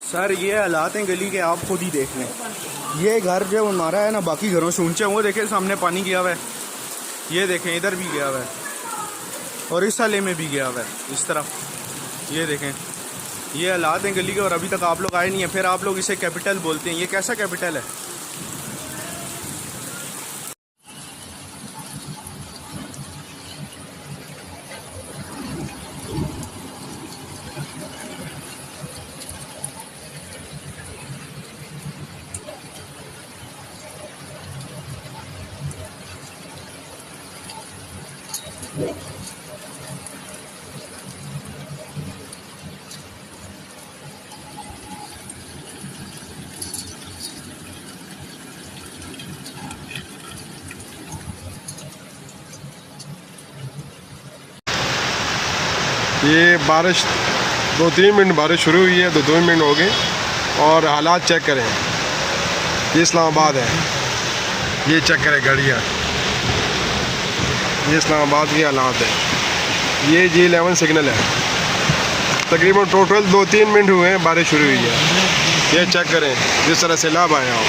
Sir ये हालात हैं गली के, आप खुद ही देख लें। ये घर जो हमारा है ना, बाकी घरों से ऊंचे, वो देखें सामने पानी गया हुआ है, ये देखें इधर भी गया हुआ है और इस साले में भी गया हुआ है इस तरफ। ये देखें ये हालात हैं गली के, और अभी तक आप लोग आए नहीं हैं। फिर आप लोग इसे कैपिटल बोलते हैं, ये कैसा कैपिटल है? ये बारिश 2-3 मिनट बारिश शुरू हुई है, 2 मिनट हो गए और हालात चेक करें। ये इस्लामाबाद है, ये चेक करें गाड़ियाँ, ये इस्लामाबाद के हालात है। ये G11 सिग्नल है, तकरीबन टोटल 2-3 मिनट हुए हैं बारिश शुरू हुई है। ये चेक करें जिस तरह सैलाब आया हो।